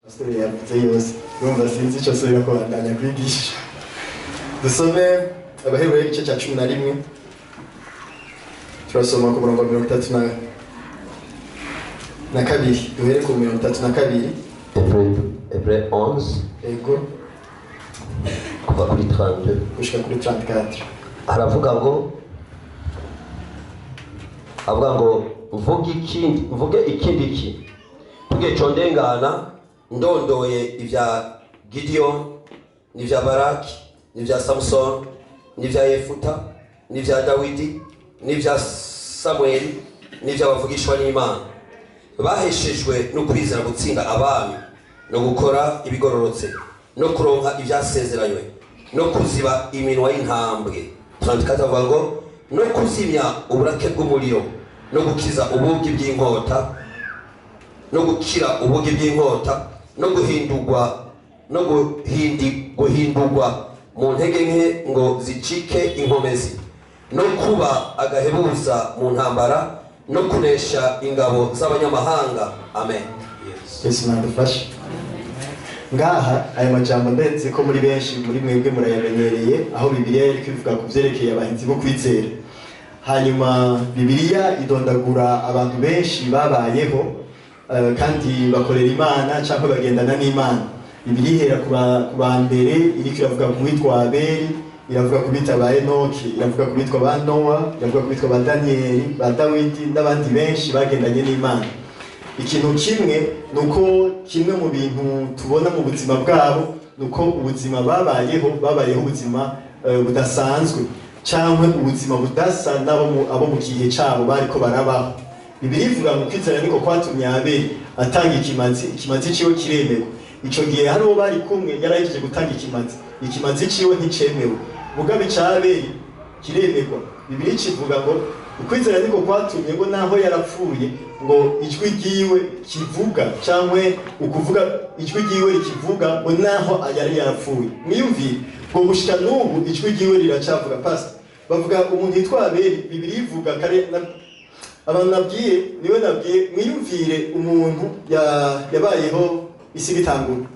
Pastori yavuze yose urumva sinzi icyo asubira kubandanya kwigisha. Dusome Abaheburayo igice cya 11 turasoma ku murongo wa 32 duhere ku 32. Hébreux 11 Ego kuva kuri 32 gushika kuri 34. haravuga ngo mvuge ikindi tuge condengana ndondoye ivya Gideon n'ivya Baraki n'ivya Samson n'ivya Yefuta n'ivya Dawidi n'ivya Samueli n'ivya bavugishwa n'Imana baheshejwe no kwizera gutsinda abami no gukora ibigororotse no kuronka ivyasezeranywe no kuziba iminwa y'intambwe. 34 avuga ngo no kuzimya uburake bw'umuriro no gukiza ubugi bw'inkota no gukira ubugi bw'inkota no guhindurwa mu ntege nke ngo zicike inkomezi no kuba agahebuza mu ntambara no kunesha ingabo z'abanyamahanga. Amen. Yesu nadufashe. Ngaha aya majambo ndetse ko muri benshi muri mwebwe murayamenyereye aho Bibiliya yari kwivuga ku byerekeye abahinzi bo kwizera. Hanyuma Bibiliya idondagura abantu benshi babayeho kandi bakorera Imana cyangwa bagendana n'Imana. Bibiliya ihera ku ba mbere iri kiravuga ku witwa Abeli, iravuga ku bitwa ba Enoki, iravuga ku bitwa ba Nowa, iravuga ku bitwa ba Danieli, ba Dawidi n'abandi benshi bagendanye n'Imana. Ikintu kimwe nuko kimwe mu bintu tubona mu buzima bwabo nuko ubuzima babayeho ubuzima budasanzwe cyangwa ubuzima budasa abo mu gihe cyabo bariko barabaho. Bibiliya ivuga ngo kwizera niko kwatumye Abeli atanga ikimazi ciwe kiremewe. Ico gihe hari uwo bari kumwe yarahejeje gutanga ikimazi ciwe nticemewe, mugabe ca Abeli kiremerwa. Bibiliya ivuga ngo ukwizera niko kwatumye ngo naho yarapfuye ngo ijwi ryiwe kivuga cyangwa ukuvuga ijwi ryiwe rikivuga ngo naho yari yarapfuye. Mwiyumvire ngo gushika n'ubu ijwi ryiwe riracavuga. Pastor bavuga umuntu yitwa Abeli, Bibiliya ivuga kare abantu nabwiye mwiyumvire umuntu yabayeho isi bitangura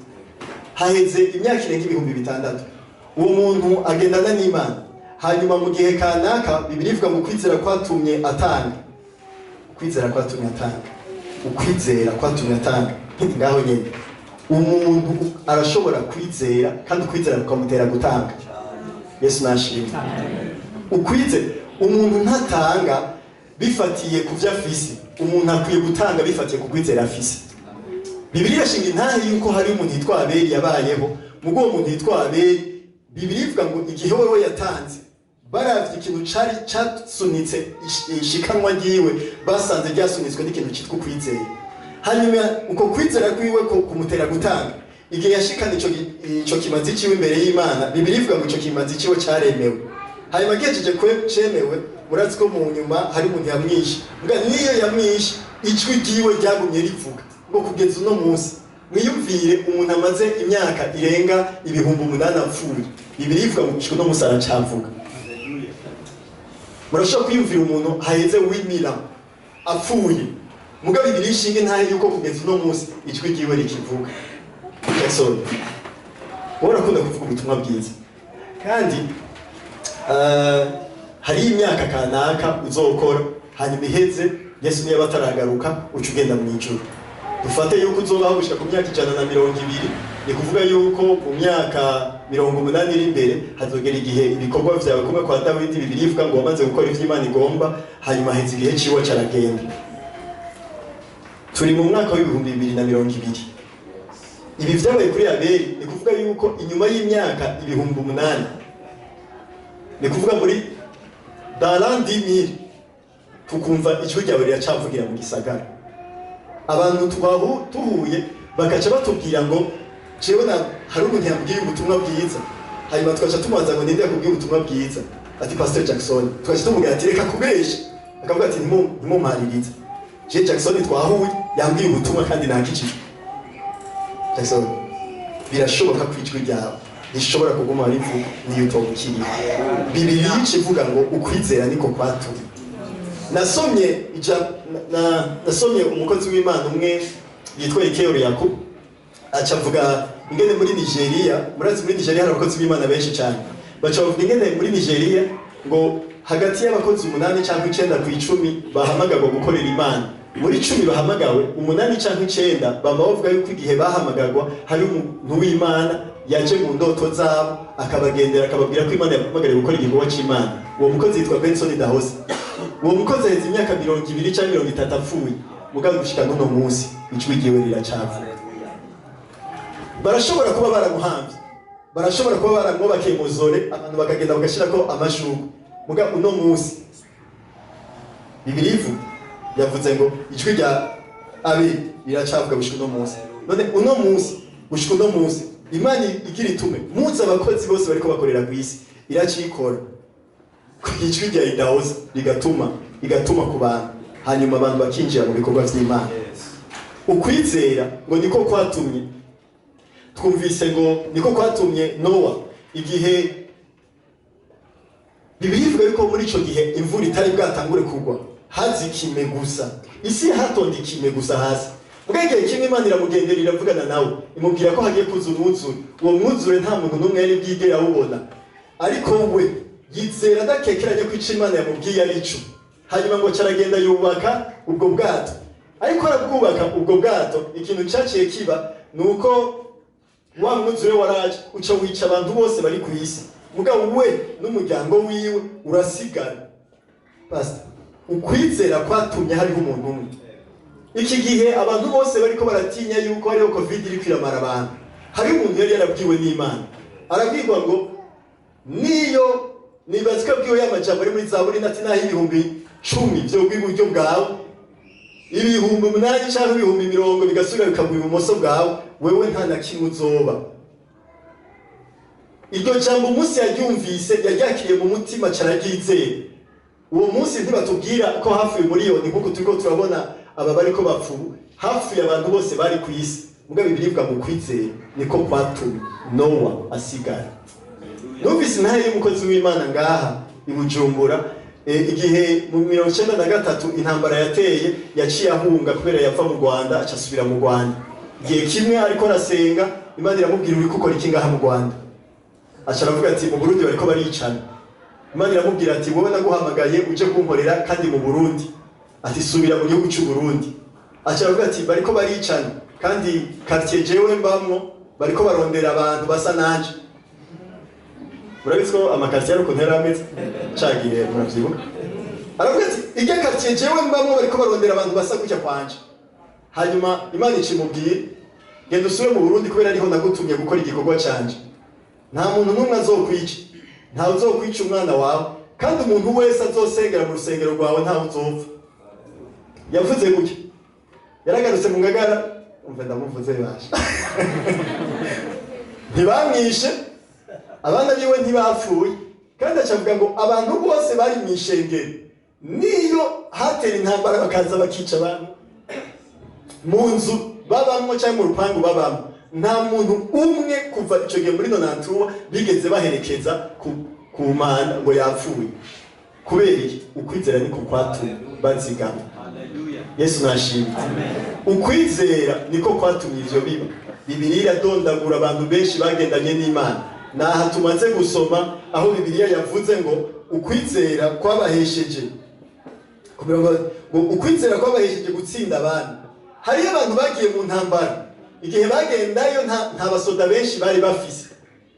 haheze imyaka irenga 6,000. Uwo muntu agendana n'Imana, hanyuma mu gihe kanaka Bibiliya ivuga ngo kwizera kwatumye atanga. Ukwizera kwatumye atanga. Ngaho nyene umuntu arashobora kwizera kandi ukwizera kukamutera gutanga. Yesu nashimwe. Ukwizera umuntu ntatanga bifatiye ku vyo afise, umuntu akwiye gutanga bifatiye ku kwizera afise. Bibiliya shinga intahe yuko hari umuntu yitwa Abeli yabayeho, mugo uwo muntu yitwa Abeli Bibiliya ivuga ngo igihe wewe yatanze baravye ikintu cari casunitse ishikanwa ryiwe, basanze ryasunitswe n'ikintu cyitwa kwizera. Hanyuma uko kwizera kwiwe ko kumutera gutanga. Igihe yashikana ico kimazi ciwe imbere y'Imana, Bibiliya ivuga ngo ico kimazi ciwe caremewe. Hanyuma gejeje cemewe, murazi ko mu nyuma hari umuntu yamwishe. Mbwa niyo yamwishe ijwi ryiwe ryagumye rivuga ngo kugeza uno munsi. Mwiyumvire umuntu amaze imyaka irenga 8,000 apfuye. Bibiliya ivuga ngo uno munsi aracavuga. Murashobora kwiyumvira umuntu haheze 8,000 apfuye, mugabe Bibiliya ishinga ntahe yuko kugeza uno munsi ijwi ryiwe rikivuga. Jackson urakunda kuvuga ubutumwa bwiza kandi hari imyaka kanaka uzokora hanyuma iheze Yesu niyo bataragaruka uca ugenda mu ijuru. Dufate yuko uzobaho gushika ku myaka 120, ni kuvuga yuko mu myaka 80 iri imbere hazogera igihe ibikorwa vyawe kumwe kwa Dawidi. Bibiliya ivuga ngo wamaze gukora ivyo Imana igomba, hanyuma heze igihe ciwe caragenda. Turi mu mwaka wa 2020. Ibi vyabaye kuri Abeli, ni kuvuga yuko inyuma y'imyaka 8,000, ni kuvuga muri dalandi mil tukumva ijwi ryawe riracavugira mu gisagara. Abantu tuhuye bakaca batubwira ngo jewe hari umuntu yambwiye ubutumwa bwiza, hanyuma twaca tumubaza ngo ninde yakubwiye ubutumwa bwiza, ati Pastor Jackson. Twaca tumubwira ati reka kubesha, akavuga ati ntimumaririze, je Jackson twahuye yambwiye ubutumwa kandi nakijijwe. Jackson birashoboka ko ijwi ryawe rishobora kuguma rivuga niyo utobukiriye. Bibiliya ivuga ngo ukwizera niko kwatumye. Nasomye umukozi w'Imana umwe yitwa Ikeo Yakubu, aca avuga ingene muri Nigeria, murazi muri Nigeria hari abakozi b'Imana benshi cyane, baca bavuga ingene muri Nigeria ngo hagati y'abakozi 8 cyangwa 9 ku 10 bahamagarwa gukorera Imana. Muri 10 bahamagawe 8 cyangwa 9 baba bavuga yuko igihe bahamagarwa hari umuntu w'Imana yaje mu ndoto zabo akabagendera akababwira ko Imana yahamagariye gukora igikorwa cy'Imana. Uwo mukozi yitwa Benson Dahose. Uwo mukozi aheze imyaka 20 cyangwa 30 apfuye, mugabo gushika n'uno munsi icwi giwe riracapfa. Barashobora kuba baramuhambye, barashobora kuba baramwubakiye muzore, abantu bakagenda bagashirako amashurwe, mugabo uno munsi Bibiliya yavuze ngo ijwi rya Abeli riracapfa gushika uno munsi. None uno munsi gushika uno munsi Imana igira itume muzi abakozi bose bariko bakorera ku isi iracikora ijwi rya Idahoza igatuma ku bantu, hanyuma abantu bakinjira mu bikorwa vy'Imana. Ukwizera ngo niko kwatumye, twumvise ngo niko kwatumye Nowa igihe Bibiliya ivuga yuko muri ico gihe imvura itari bwatangure kugwa, hazi ikime gusa, isi hatonda ikime gusa hasi. Mugenge kimwe Imana iramugendera iravugana nawe imubwira ko hagiye kuza umwuzure. Uwo mwuzure nta muntu n'umwe yari bwigera awubona, ariko we yizera adakekeranye ko ico Imana yamubwiye ari ico. Hanyuma ngo caragenda yubaka ubwo bwato, ariko arabwubaka ubwo bwato ikintu cyaciye kiba nuko wa mwuzure waraje uca wica abantu bose bari ku isi, mugabo we n'umuryango wiwe urasigara. Pastor, ukwizera kwatumye hariho umuntu umwe. Iki gihe abantu bose bariko baratinya yuko hariho covid iri kwiramara abantu, hari umuntu yari yarabwiwe n'Imana, arabwirwa ngo niyo nibazika bwiwe y'amajambo ari muri Zaburi nati naho 10,000 byo bw'iburyo bwawe, 8,000 cyangwa 10,000 bigasubira bikagwa ibumoso bwawe, wewe nta na kimwe uzoba. Iryo jambo umunsi yaryumvise yaryakiriye mu mutima cararyizeye. Uwo munsi ntibatubwira ko hafi miliyoni nkuko turiko turabona aba bariko bapfu, hafi abantu bose bari ku isi, mugabo Bibiliya mu kwizera niko kwatumye Nowa asigara. Numvise nahe y'umukozi w'Imana ngaha ibujumbura, igihe mu 1993 intambara yateye yaciye ahunga kubera yapfa mu Rwanda aca asubira mu Rwanda. Igihe kimwe ariko arasenga Imana iramubwira uri gukora iki ngaha mu Rwanda, aca aravuga ati mu Burundi bariko baricana. Imana iramubwira ati wowe naguhamagaye uje kunkorera kandi mu Burundi, ati subira mu gihugu cy'u Burundi. Aca aravuga ati bariko baricana kandi quartier jewe mbamwo bariko barondera abantu basa nanje. Murabizi ko amakartier ari kuntera ameze cagiye muravyibuka. Aravuga ati irya quartier jewe mbamwo bariko barondera abantu basa gutya kwanje. Hanyuma Imana icimubwiye genda usubire mu Burundi kubera ariho nagutumye gukora igikorwa canje. Nta muntu n'umwe azokwica, nta uzokwica umwana wawe, kandi umuntu wese azosengera mu rusengero rwawe nta uzopfa. Yavuze gutya, yaragarutse mu Ngagara, umva ndamuvuze basha. Ntibamwishe, abana biwe ntibapfuye, kandi acavuga ngo abantu bose bari mu ishengero niyo hatera intambara bakaza bakica abantu mu nzu babamwo cyangwa mu rupangu babamwo, nta muntu umwe kuva ico gihe muri 93 bigeze baherekeza ku mana ngo yapfuye. Kubera iki? Ukwizera niko kwatumye bazigama. Yesu nashimye. Ukwizera niko kwatumye ivyo biba. Bibiliya iradondagura abantu benshi bagendanye n'Imana. Naha tumaze gusoma aho Bibiliya yavuze ngo ukwizera kwabahesheje ngo ukwizera kwabahesheje gutsinda abantu. Hari abantu bagiye mu ntambara, igihe bagendayo nta basoda benshi bari bafise,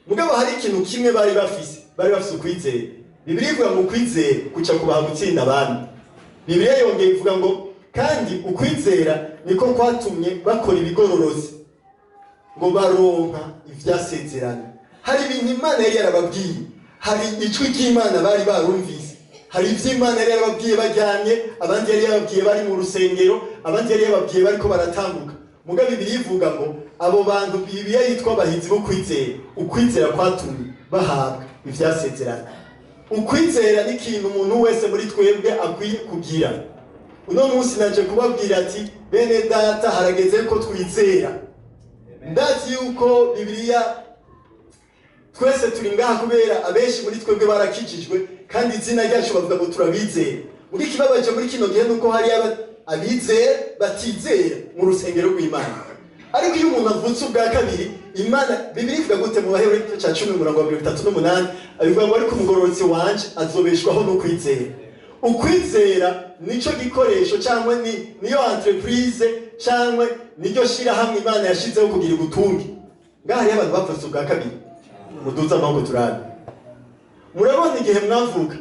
mugabo hari ikintu kimwe bari bafise ukwizera. Bibiliya ivuga ngo ukwizera kuca kubaha gutsinda abantu. Bibiliya yongeye ivuga ngo kandi ukwizera niko kwatumye bakora ibigororozi ngo baronka ivyasezerano. Hari ibintu Imana yari yarababwiye, hari icwi cy'Imana bari barumvise, hari ivy'Imana yari yarababwiye bajyanye, abandi yari yababwiye bari mu rusengero, abandi yari yababwiye bariko baratambuka. Mugabe Bibiliya ivuga ngo abo bantu Bibiliya yitwa abahinzi bo kwizera, ukwizera kwatumye bahabwa ivyasezerano. Ukwizera ni ikintu umuntu wese muri twebwe akwiye kugira. Uno munsi naje kubabwira ati bene data harageze ko twizera. Ndazi yuko Bibiliya twese turi ngaha kubera abenshi muri twebwe barakijijwe kandi izina ryacu bavuga ngo turabizera. Muri kibabaje muri kino gihe nuko hari abizera batizera mu rusengero rw'Imana. ariko iyo umuntu avutse ubwa kabiri Imana Bibiliya ivuga gute mu Baheburayo igice cya 10:38 abivuga ngo ariko umugororotsi wanje azobeshwaho no kwizera. Ukwizera nico gikoresho cyangwa niyo entreprise cyangwa niryo shira hamwe Imana yashizeho kugira ubutungi. Ngaha rero abantu bapfutse ubwa kabiri muduza amaboko turabe. Murabona igihe mwavuka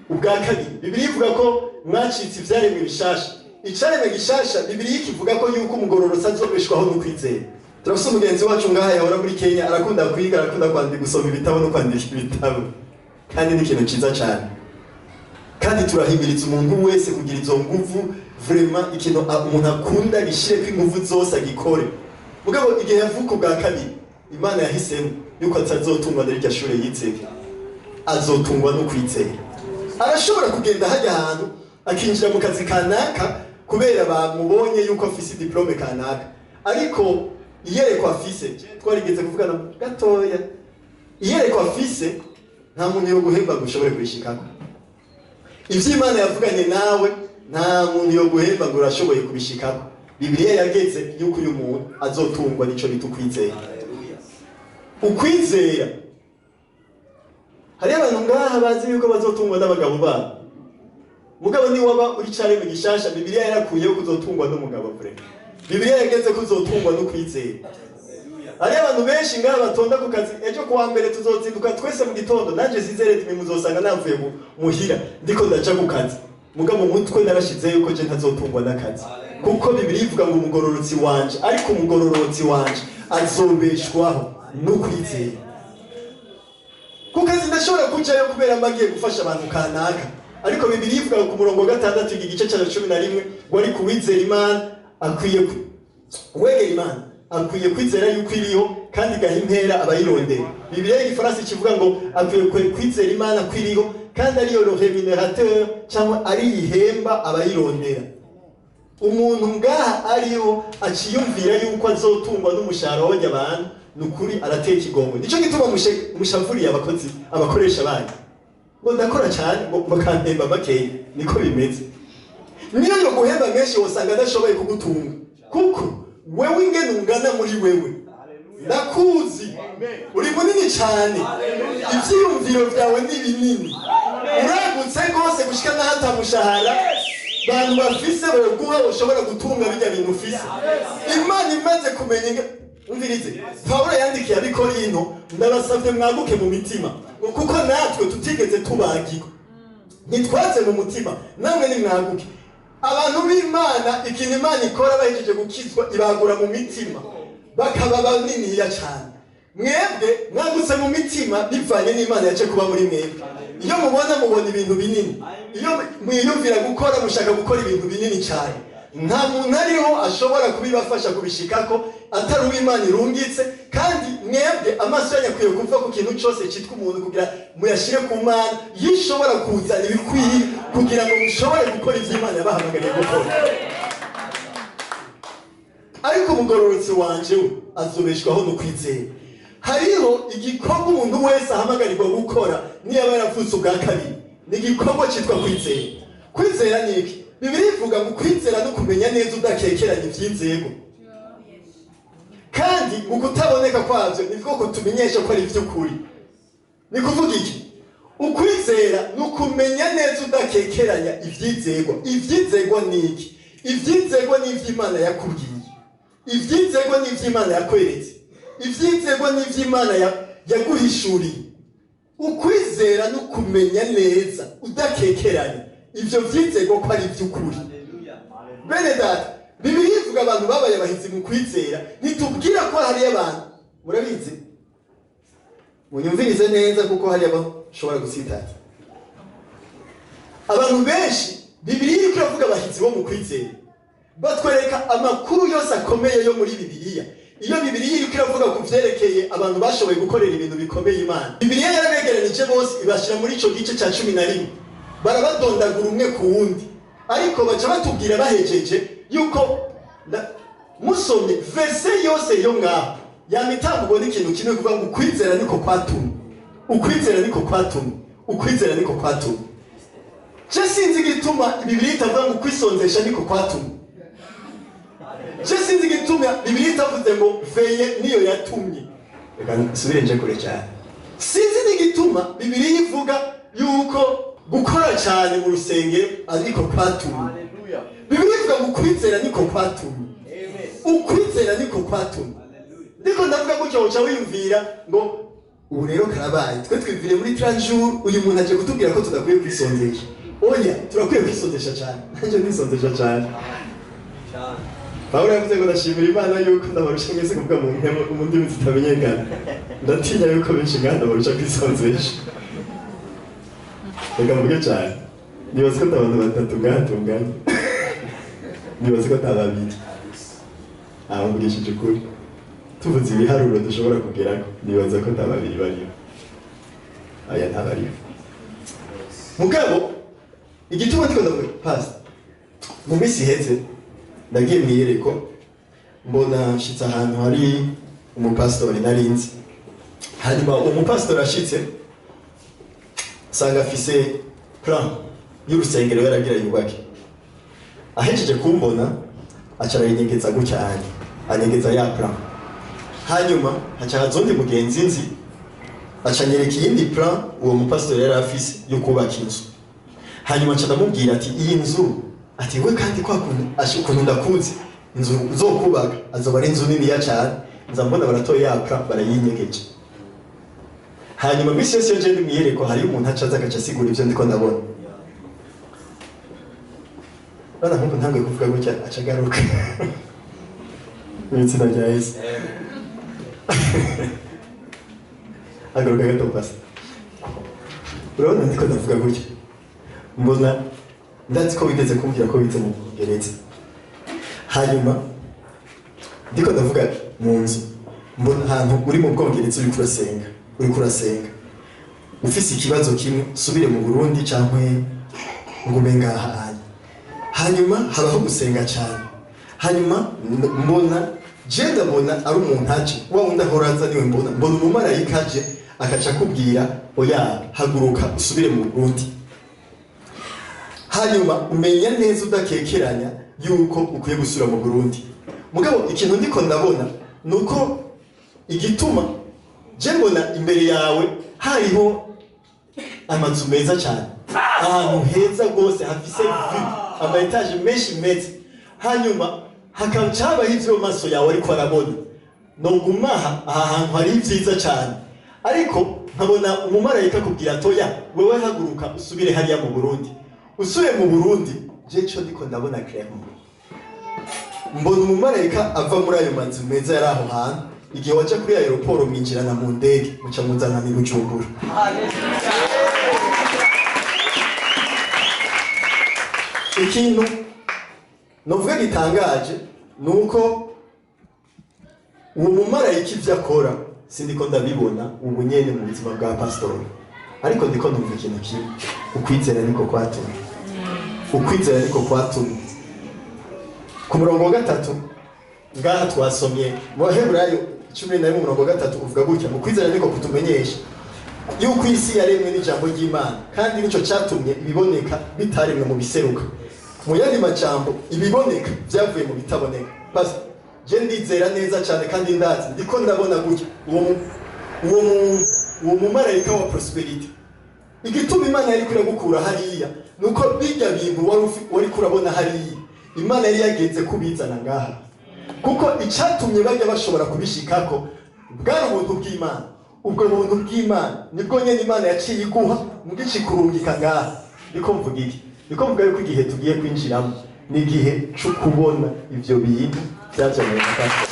ubwa kabiri Bibiliya ivuga ko mwacitse ivyaremwe bishasha. Icaremwe gishasha Bibiliya ikivuga ko yuko umugororotsi azobeshwaho no kwizera. Turafise umugenzi wacu ngaha yahora muri Kenya arakunda kwiga arakunda kwandika gusoma ibitabo no kwandika ibitabo kandi ni ikintu ciza cyane. Kandi turahimiriza umuntu wese kugira izo nguvu vraiment ikintu umuntu akunda gishire kw'inguvu zose agikore. Mugabo igihe yavuka ubwa kabiri Imana yahisemo yuko atazotungwa n'iryo shure yitseke. Azotungwa no kwizera. Arashobora kugenda hajya ahantu akinjira mu kazi kanaka kubera bamubonye yuko afise diplome kanaka. Ariko iyerekwa afise twarigeze kuvugana gatoya. Iyerekwa afise nta muntu yo guhemba gushobore kwishikako. Ivyo Imana yavuganye nawe nta muntu yo guhemba ngo urashoboye kubishikako. Bibiliya yageze yuko uyu muntu azotungwa nico bitukwizera. Ukwizera hari abantu ngaha bazi yuko bazotungwa n'abagabo babo. Mugabo ni waba uri caremwe gishasha Bibiliya yarakuyeho kuzotungwa n'umugabo kure. Bibiliya yageze kuzotungwa no kwizera. Hari abantu benshi ngaha batonda ku kazi ejo kuwa mbere tuzozinduka twese mu gitondo nanje sizere timi muzosanga navuye muhira ndiko ndaca ku kazi. Mugabo mutwe narashize yuko je ntazotungwa n'akazi. Kuko Bibiliya ivuga ngo umugororotsi wanje ariko umugororotsi wanje azobeshwaho no kwizera. Kukazi ndashobora kujayo kubera mbagiye gufasha abantu kanaka. Ariko Bibiliya ivuga ku murongo 6 igice cya 11 ngo ari kuwizera Imana akwiye wegera Imana akwiye kwizera yuko iriho kandi gahimpera abayirondera. Bibiliya y'igifaransa kivuga ngo akwiye kwizera Imana kwiriho kandi ariyo le rémunérateur cyangwa ari ihemba abayirondera. Umuntu ngaha ariyo aciyumvira yuko azotungwa n'umushahara w'abajya abantu nukuri arateka igongo. Nico gituma mushavuriye abakozi abakoresha banyu. Ngo ndakora cyane ngo bakampemba makeya niko bimeze. Niyo yo guhemba menshi wosanga adashoboye kugutunga. Kuko wewe ingene ungana muri wewe. Ndakuzi. Uri munini cyane. Ivyiyumviro vyawe ni binini. Uragutse gose gushika n'ahata mushahara. Bantu bafise boguha ushobora gutunga bijya bintu ufise. Imana imaze kumenya umvirize. Paulo yandikiye abikorino ndabasavye mwaguke mu mitima. Kuko natwe tutigeze tubagirwa. Nitwaze mu mutima namwe ni mwaguke. Abantu b'Imana ikintu Imana ikora bahejeje gukizwa ibagura mu mitima bakaba banini ya cyane. Mwebwe mwagutse mu mitima bivanye n'Imana yace kuba muri mwebwe. Iyo mubona ibintu binini, iyo mwiyumvira gukora mushaka gukora ibintu binini cyane, nta muntu ariho ashobora kubibafasha kubishikako atari uw'Imana irungitse. Kandi mwebwe amaso yanyu akwiye kuva ku kintu cyose cyitwa umuntu kugira muyashire ku Mana yishobora kuzana ibikwiye kugira ngo mushobore gukora ivyo Imana yabahamagariye gukora. Ariko umugororotsi wanje we azobeshwaho no kwizera. Hariho igikorwa umuntu wese ahamagarirwa gukora niyo aba yaravutse ubwa kabiri. Ni igikorwa cyitwa kwizera. Kwizera ni iki? Bibiliya ivuga ngo kwizera no kumenya neza udakekeranya ivy'inzego. Kandi mu kutaboneka kwavyo nibwo ko tumenyesha ko ari ivy'ukuri. Ni kuvuga iki? Ukwizera no kumenya neza udakekeranya ivy'inzego. Ivy'inzego ni iki? Ivy'inzego ni ivy'Imana yakubwiye. Ivy'inzego ni ivy'Imana yakweretse. Ivy'inzego ni ivy'Imana yaguhishuriye. Ukwizera no kumenya neza udakekeranya ivyo vy'inzego ko ari ivy'ukuri. Bene data, Bibiliya ivuga abantu babaye abahizi mu kwizera, ntitubwira ko hari abantu murabizi. Munyumvirize neza kuko hari abashobora gusitaza. Abantu benshi Bibiliya iriko iravuga abahizi bo mu kwizera. Batwereka amakuru yose akomeye yo muri Bibiliya. Iyo Bibiliya iriko iravuga ku vyerekeye abantu bashoboye gukorera ibintu bikomeye Imana. Bibiliya yarabegeranije bose ibashira muri ico gice ca 11. Barabadondagura umwe ku wundi. Ariko baca batubwira bahejeje yuko musomye verse yose yo ngaho yamitambugo n'ikintu kimwe kuvuga ngo kwizera niko kwatumye. Ukwizera niko kwatumye. Ukwizera niko kwatumye. Je sinzi gituma Bibiliya itavuga ngo kwisonzesha niko kwatumye. je sinzi igituma Bibiliya itavuze ngo veye niyo yatumye. Reka nsubire nje kure cyane. Sinzi n'igituma Bibiliya ivuga yuko gukora cyane mu rusengero ariko kwatumye. Bibiliya ivuga ngo kwizera niko kwatumye. Ukwizera niko kwatumye. Ndiko ndavuga gutyo uca wiyumvira ngo ubu rero karabaye twe twivire muri 30 jours uyu muntu aje kutubwira ko tudakwiye kwisondesha. Oya turakwiye kwisondesha cyane. Nje nisondesha cyane. Pawulo yavuze ngo ndashimira Imana yuko ndabarusha mwese kuvuga mu ntemo mu ndimi zitamenyekana. Ndatinya yuko benshi nganda barusha kwisondesha. Reka mvuge cyane. Nibaza ko abantu batatu ngatunganye. Nibaza ko tababiri. Mvugishije ukuri. Tuvuze ibiharuro dushobora kugerako. Nibaza ko tababiri bariho. Aya ntabariho. Mugabo igituma twenda pass. Mu minsi iheze ndagiye mwiyereko mbona nshitse ahantu hari umupastori narinzi. Hanyuma umupastori ashitse sanga afise plan y'urusengero yaragira yubake. Ahejeje kumbona acara yinyegeza gucyane anyegeza ya plan. Hanyuma haca hazondi mugenzi nzi acanyereka iyindi plan uwo mupastori yari afise yo kubaka inzu. Hanyuma aca ndamubwira ati iyi nzu ati we kandi kwa ukuntu ndakuzi inzu zo kubaka azoba ari inzu nini ya cyane nza mbona baratoye ya plan barayinyegeje. Hanyuma misi yose je ndimwiyereko hari umuntu acaza agaca asigura ivyo ndiko ndabona. Bana nkuko ntangiye kuvuga gutya acagaruka. Mwitsinda rya Yesu. Agaruka gato pasa. Urabona ndiko ndavuga gutya. Mbona ndazi ko wigeze kumbwira ko wize mu Gereza. Hanyuma ndiko ndavuga mu nzu. Mbona ahantu uri mu Bwongereza uri kurasenga. Ufise ikibazo kimwe subire mu Burundi cyangwa ngume ngaha. Hanyuma habaho gusenga cyane. Hanyuma mbona jenda mbona ari umuntu aje wa wundi ahoraza niwe mbona umumarayika aje akaca kubwira oya haguruka usubire mu Burundi. Hanyuma umenya neza udakekeranya yuko ukwiye gusura mu Burundi. Mugabo ikintu ndiko ndabona nuko igituma je mbona imbere yawe hariho amazu meza cyane. Ahantu heza gose hafise ama etage menshi meza. Hanyuma hakacabaho ivyo maso yawe ariko arabona. Nogumaha aha hantu hari ivyiza cyane. Ariko nkabona umumarayika kubwira toya wewe haguruka usubire hariya mu Burundi. Usuye mu Burundi je cyo ndiko ndabona clairement. Mbona umumarayika ava muri ayo manzu meza yari aho hantu. Igihe waje kuri aeroport mwinjirana mu ndege muca muzana ni Bujumbura. Ikintu novuga gitangaje nuko uwo mumarayika ivyo akora sindiko ndabibona ubu nyene mu buzima bwa pastori. Ariko ndiko numva ikintu kimwe ukwizera niko kwatumye. Ukwizera niko kwatumye. Ku murongo wa 3 ngaha twasomye mu Heburayo 11:3 uvuga gutya mu kwizera niko kutumenyesha yuko isi yaremwe n'ijambo ry'Imana kandi nico cyatumye ibiboneka bitaremwe mu biseruka. Mu yandi majambo ibiboneka byavuye mu bitaboneka. Basi je ndizera neza cyane kandi ndazi ndiko ndabona gutya uwo mumarayika wa prosperity. Igituma Imana yari kure gukura hariya nuko bijya bintu wari kurabona hariya Imana yari yagenze kubizana ngaha. Kuko icyatumye bajya bashobora kubishikako bwari ubuntu bw'Imana. Ubwo buntu bw'Imana nibwo nyene Imana yaciye iguha mugikurungika ngaha. Niko mvuga iki? Niko mvuga yuko igihe tugiye kwinjiramo ni igihe cyo kubona ivyo bintu byazanye n'akazi.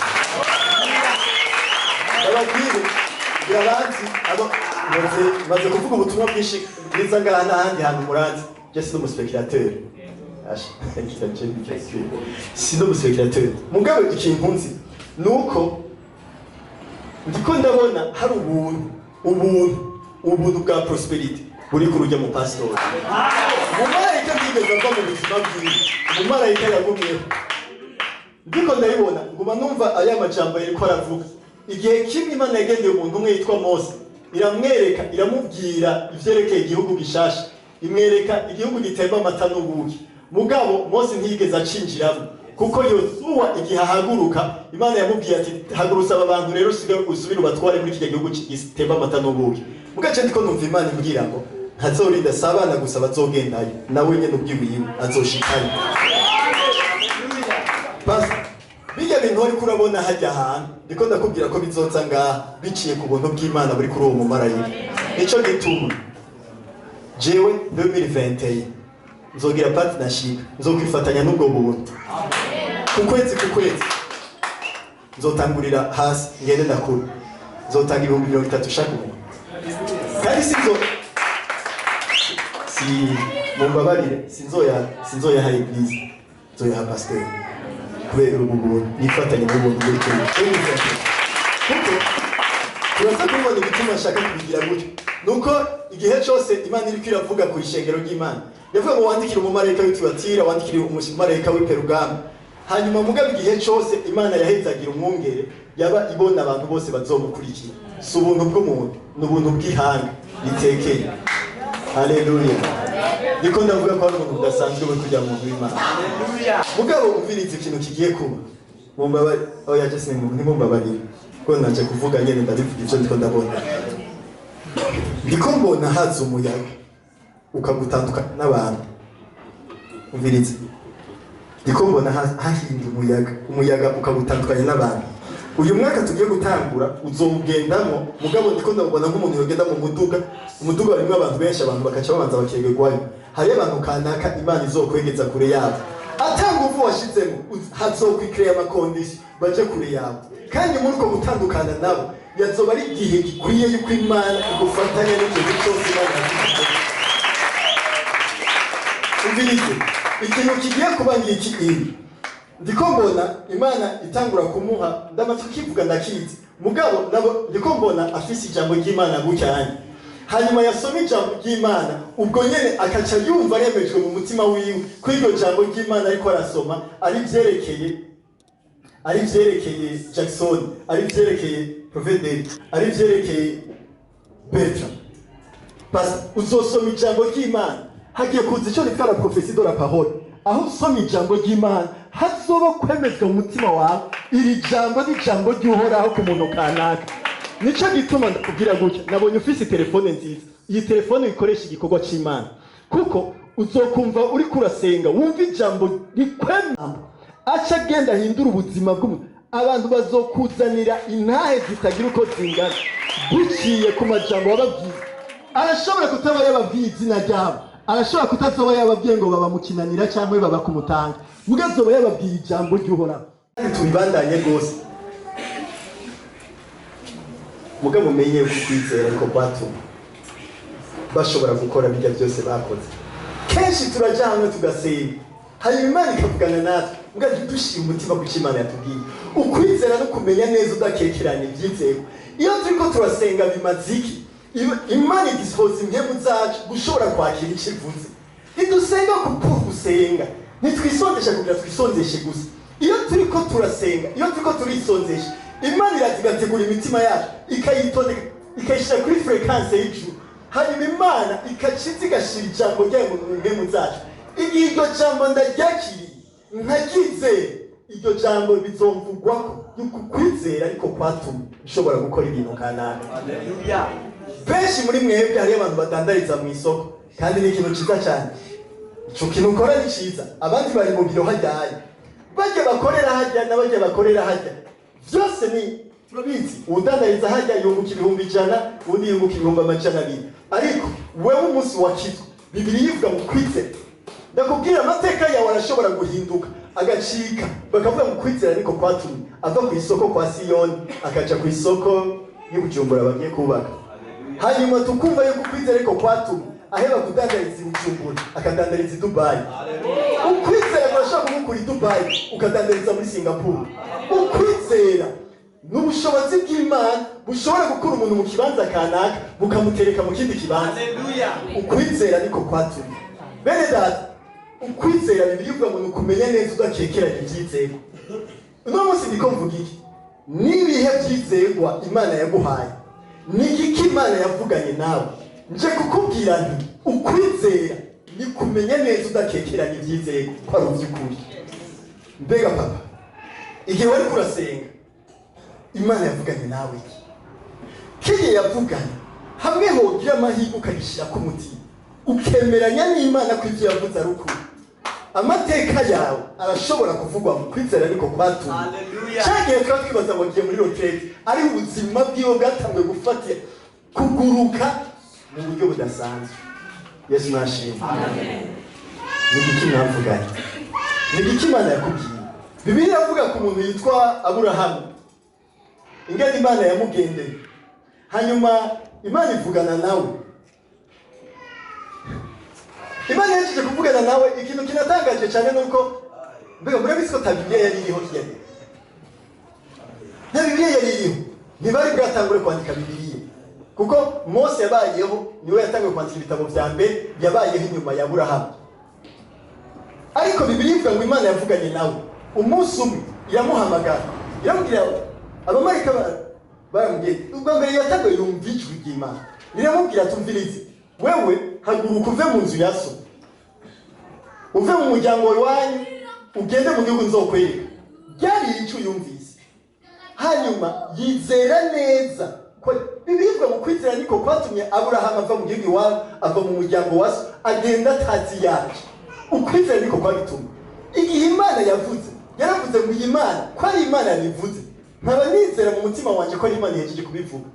Ababwire birabanzi maze kuvuga ubutumwa bwinshi bwiza ngaha n'ahandi hantu murazi. Je suis un spectateur. Sido musekerateur. Mugabe ikintu nzi nuko ndiko ndabona hari ubuntu bwa prosperity buri kurujya mu pastor. Umumarayika bigeze kwa mu buzima bwiwe. Umumarayika yagumyeho. Ndiko ndabibona nguma numva aya majambo yari ko aravuga. Igihe kimwe Imana yagendeye umuntu umwe yitwa Mose iramwereka iramubwira ivyerekeye igihugu gishasha. Imwereka igihugu gitemba amata n'ubuki. Mugabo Mose ntiyigeze acinjiramo kuko Yosuwa igihe ahaguruka Imana yamubwiye ati hagurutsa aba bantu rero usubire ubatware muri kiriya gihugu gitemba amata n'ubuki. Mugace ndiko numva Imana imbwira ngo ntazorinda sabana gusa bazogendayo nawe nyene ubwiwiwe azoshikayo. Bas bijya bintu uri kurabona hajya ahantu ndiko ndakubwira ko bizoza ngaha biciye ku buntu bw'Imana buri kuri uwo mumarayika. Nico gituma jewe 2021 nzogira partnership nzokwifatanya n'ubwo buntu kukwezi nzotangurira hasi ngende ndakura nzotanga 30,000 shaka umuntu kandi si mumbabarire sinzoya ha eglise nzoya ha pasteur kubera ubuntu nifatanya n'ubuntu buri kintu kuko turasa kubona igituma nshaka kubigira gutyo nuko igihe cyose Imana iri kwiravuga ku ishengero ry'Imana yavuga ngo wandikire umumarayika w'Ituatira wandikire umumarayika w'Perugamo hanyuma mugabe igihe cyose Imana yahezagira umwungere yaba ibona abantu bose bazomukurikira si ubuntu bw'umuntu n'ubuntu bw'ihanga ritekeye. Haleluya. Niko ndavuga ko ari umuntu udasanzwe we kujya mu Imana. Mugabo umvirize ikintu kigiye kuba mumbabari oya just nimumbabarire ko naje kuvuga nyene ndabivuga ivyo ndiko ndabona ndiko mbona haza umuyaga ukagutandukana n'abantu. Umvirize ndiko mbona hahinda umuyaga ukagutandukanya n'abantu. Uyu mwaka tugiye gutangura uzogendamo mugabo ndiko ndabona nk'umuntu yogenda mu umuduga rimwe abantu benshi abantu bakaca babanza bakegerwayo hari abantu kanaka Imana izokwegeza kure yabo atanga uvu washizemo hazokwikreya amakondisi baje kure yabo kandi muri uko gutandukana nabo yazoba ari igihe gikwiye yuko Imana igufatanya n'ikintu cyose Imana yagize. Umvirize ikintu kigiye kuba ngiki ndiko mbona Imana itangura kumuha ndamaze kukivuga ndakizi mugabo ndiko mbona afise ijambo ry'Imana gucyanye hanyuma yasoma ijambo ry'Imana ubwo nyene akaca yumva remejwe mu mutima wiwe ko iryo jambo ry'Imana ariko arasoma ari vyerekeye Jackson ari vyerekeye Provederi ari vyerekeye Bertrand. Pas uzosoma ijambo ry'Imana hagiye kuza icyo nitwara prophecy de la parole aho usoma ijambo ry'Imana hazoba kwemezwa mu mutima wawe iri jambo n'ijambo ry'uhoraho ku muntu kanaka. Nico gituma ndakubwira gutya nabonye ufise telefone nziza iyi telefone ikoresha igikorwa c'Imana kuko uzokumva uri kurasenga wumva ijambo rikwemeza aca agenda hindura ubuzima bw'umuntu abantu bazokuzanira intahe zitagira uko zingana biciye ku majambo wababwiye. Arashobora kutaba yababwiye izina ryabo arashobora kutazoba yababwiye ngo babamukinanira cyangwa baba kumutanga mugazoba yababwiye ijambo ry'uhoraho. Tubibandanye rwose mugabo umenye kwizera ariko batuma bashobora gukora bijya byose bakoze. Kenshi turaja hamwe tugasenga hanyuma Imana ikavugana natwe mugabo dushira umutima ku Imana yatubwiye ukwizera no kumenya neza udakekeranye ibyizego. Iyo turiko turasenga bimaziki Imana idispose impemu zacu gushobora kwakira ikivuze ntidusenga kuko gusenga ntitwisondesha kugira twisondeshe gusa. Iyo turiko turasenga iyo turiko turisondesha Imana iratigategura imitima yacu ikayitondeka ikayishira kuri frequency y'ijuru hanyuma Imana ikaciza igashira ijambo ryayo mu mpemu zacu. Igihe iryo jambo ndaryakiriye ntakize iryo jambo bizomvugwako yuko kwizera ariko kwatuma ushobora gukora ibintu kanaka. Haleluya. Benshi muri mwebwe hari abantu badandariza mu isoko kandi ni ikintu ciza cyane ico kintu ukora ni ciza abandi bari mu biro hajyaye bajya bakorera hajya n'abajya bakorera hajya byose ni turabizi udandariza hajya yunguka 100 undi yunguka 200 ariko wewe umunsi wakizwa Bibiliya ivuga ngo kwizera ndakubwira amateka yawe arashobora guhinduka agacika bakavuga ngo kwizera ariko kwatumye ava ku isoko kwa Siyoni akaja ku isoko y'Ubujumbura bagiye kubaka hanyuma tukumva yuko kwizera ariko kwatumye aheba kudandariza Bujumbura akadandariza Dubai. Ukwizera kurashaka kumukura Dubai ukadandariza muri Singapore. Ukwizera n'ubushobozi bw'Imana bushobora gukura umuntu mu kibanza kanaka bukamutereka mu kindi kibanza. Ukwizera niko kwatumye bene data ukwizera Bibiliya ivuga ngo kumenya neza udakekeranye ibyizego. Uno munsi ndiko mvuga iki nibihe byizegwa Imana yaguhaye niki Imana yavuganye nawe nje kukubwira nti ukwizera ni kumenya neza udakekeranye ibyizego kwa rubyukuri. mbega papa igihe wari kurasenga Imana yavuganye nawe kigiye yavuganye hamwe hogira amahirwe ukagishira ku mutima ukemeranya n'Imana ko ivyo yavuze ari ukuri amateka yawe arashobora kuvugwa mu kwizera ariko kwatumye cyagiye twibaza ngo ngiye muri retraite ari ubuzima bwiwe bwatamwe gufatira kuguruka mu buryo budasanzwe. Yesu nashimye. Amen. Nigiki navuganye nigiki Imana yakubwiye Bibiliya avuga ku muntu yitwa Aburahamu ingene Imana yamugendeye hanyuma Imana ivugana nawe Imana yaje kuvugana nawe ikintu kinatangaje cyane nuko mbega murabizi ko Bibiliya yari iriho kiyane Bibiliya yari iriho ntibari bwatangure kwandika Bibiliya kuko Mose yabayeho niwe yatangiye kwandika ibitabo vya mbere yabayeho inyuma ya Aburahamu ariko Bibiliya ivuga ngo Imana yavuganye nawe umunsi umwe iramuhamagara iramubwira abamarika baramubwiye ubwo mbere yatangiye yumva ijwi ry'Imana iramubwira tumvirize wewe haguruka uve mu nzu ya so uve mu muryango wanyu ugende mu gihugu nzokwereka byari icyo yumvise hanyuma yizera neza ko Bibiliya mu kwizera niko kwatumye Aburahamu ava mu gihugu iwabo ava mu muryango wa so agenda atazi yaje ukwizera niko kwabituma igihe Imana yavuze yaravuze ngo iyi Imana ko ari Imana yabivuze nkaba nizera mu mutima wanje ko ari Imana yejeje kubivuga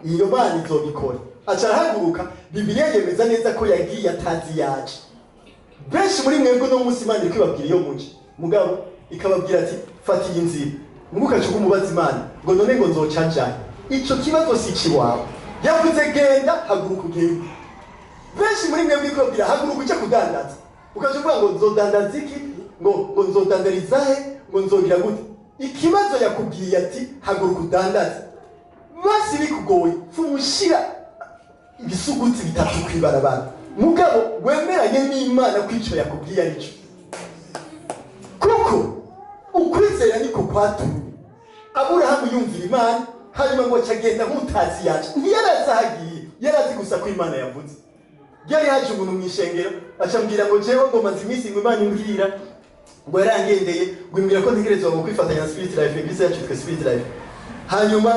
iyo Mana izobikora acahaguruka Bibiliya yemeza neza ko yagiye atazi yaje benshi muri mwebwe no munsi Imana iri kwibabwira iyo muje mugabo ikababwira ati fata iyi nzira mukacuka umubaza Imana ngo none ngo nzoca njani ico kibazo si kiwawe yavuze genda haguruka ugende benshi muri mwebwe ikababwira haguruka uje kudandaza ukavuga ngo nzodandaza iki ngo nzodandariza he ngo nzogira gute ikibazo yakubwiye ati haguruka udandaza basi bikugoye fumushira ibisuguti bitatu kwibarabara mugabo wemeranye n'Imana kwico yakubwiye arico kuko ukwizera niko kwatumye Aburahamu yumvira Imana hanyuma ngo cyagenda nk'utazi yaje ntiyarazagiye yarazi gusa ko Imana yavuze yari yaje umuntu mwishengero acambwira ngo jewe ngo maze iminsi ngo Imana imbwira ngo yarangendeye ngo imbwira ko ntegerezwa ngo kwifatanya na Spirit Life Eglise yacu twe Spirit Life hanyuma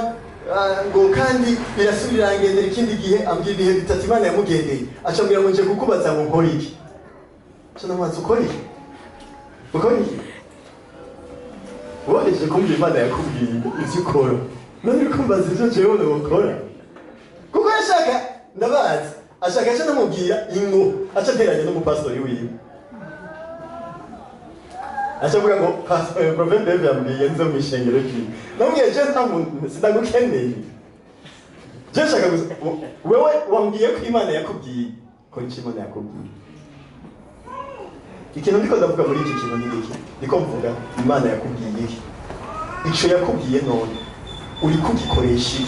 ngo kandi birasubira ngendera ikindi gihe ambwira ibihe bitatu Imana yamugendeye acambwira ngo nje kukubaza ngo nkore iki cyane mwanze ukore iki woheje kumbwira Imana yakubwiye ivyo ukora none kumbaza ivyo jewe ndokora kuko yashaka ndabazi ashaka cyo namubwira ingo acateranye n'umupastori wiwe acavuga ngo pastor Prophet Bebe yambwiye nzo mwishengero ki namubwiye je sindagukeneye je shaka wewe wambwiye ko Imana yakubwiye ko Imana yakubwiye ikintu ndiko ndavuga muri iki kintu n'iki ndiko mvuga Imana yakubwiye iki ico yakubwiye none uri kugikoresha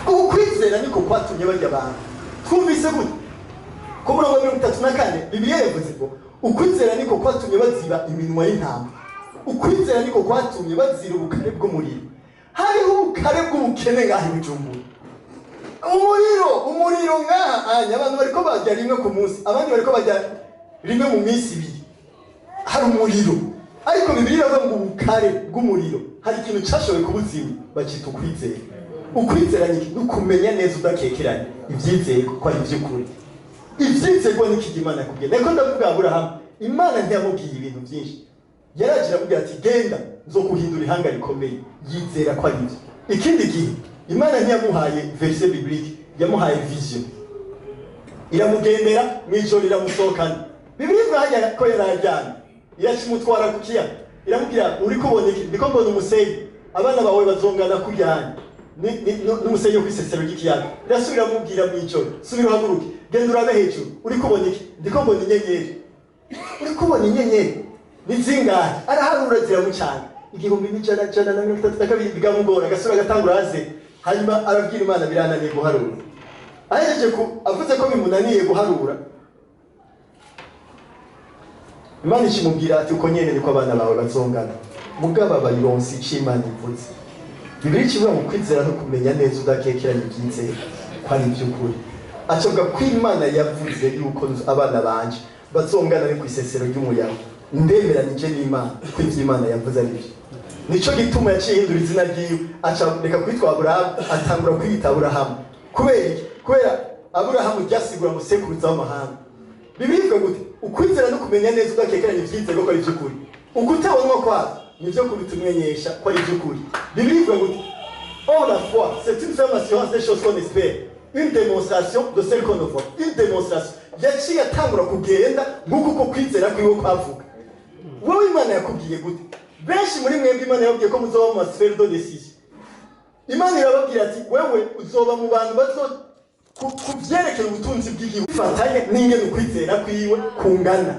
ukwizera niko kwatumye bajya abantu twumvise gute ko murongo 34 Bibiliya yavuze ngo ukwizera niko kwatumye baziba iminwa y'intama ukwizera niko kwatumye bazira ubukare bw'umuriro hariho ubukare bw'ubukene ngaho Bujumbura umuriro ngaha abantu bariko bajya rimwe ku munsi abandi bariko bajya rimwe mu minsi ibiri hari umuriro ariko Bibiliya ivuga ngo ubukare bw'umuriro hari ikintu cyashoboye kubuzima bacita ukwizera ni kumenya neza udakekeranye ibyizeye ko ari by'ukuri ibyizego n'iki Imana yakubwiye nako ndavuga Aburahamu Imana ntiyamubwiye ibintu byinshi yaragira avuga ati genda nzo kuhindura ihanga rikomeye yizera ko ari byo ikindi gihe Imana ntiyamuhaye verset biblique yamuhaye vision iramugendera mwijoro iramusohokana Bibiliya ivuga ko yarajyana irashimutwara ku kiyaga iramubwira uri kubona iki ndiko mbona umusenyi abana bawe bazongana kujyana n'umusenyi wo kwisesero ry'ikiyaga irasubira mubwira mwijoro subira uhaguruke genda urabe hejuru uri kubona iki ndiko mbona inyenyeri uri kubona inyenyeri nizingahe araharura ziramucana 1932 bigamugora agasura gatangura haze hanyuma arabwira Imana birananiye guharura ahejeje avuze ko bimunaniye guharura Imana ishimubwira ati uko nyene niko abana bawe bazongana mugaba barironsi icimana ivuze Bibiliya ivuga mu kwizera no kumenya neza udakekeranye ibyizera ko ari by'ukuri acoga ko Imana yavuze yuko abana banje bazongana ari ku isesero ry'umuyaga ndemeranije n'Imana ko ivy'Imana yavuze ari byo. Nico gituma yaciye hindura izina ryiwe aca reka kwitwa Aburahamu atangura kwiyita Aburahamu. Kubera Aburahamu ryasigura musekuruza w'amahanga. Bibiliya ivuga gute? Ukwizera no kumenya neza udakekeranya ivyizego ko ari vy'ukuri. Ukutabonwa kwa nivyo kubitumenyesha ko ari vy'ukuri. Bibiliya ivuga gute? Or la foi, c'est une ferme assurance des choses qu'on espère. Une démonstration de celles qu'on ne voit. Une démonstration. Yaciye atangura kugenda nguko uko kwizera kwiwe kwavuga. Wowe Imana yakubwiye gute? Benshi muri mwebwe Imana yabwiye ko muzoba mu masfere de décision. Imana irababwira ati wewe uzoba mu bantu bazo kuvyerekeye ubutunzi bw'igihugu fatanye n'ingene ukwizera kwiwe kungana.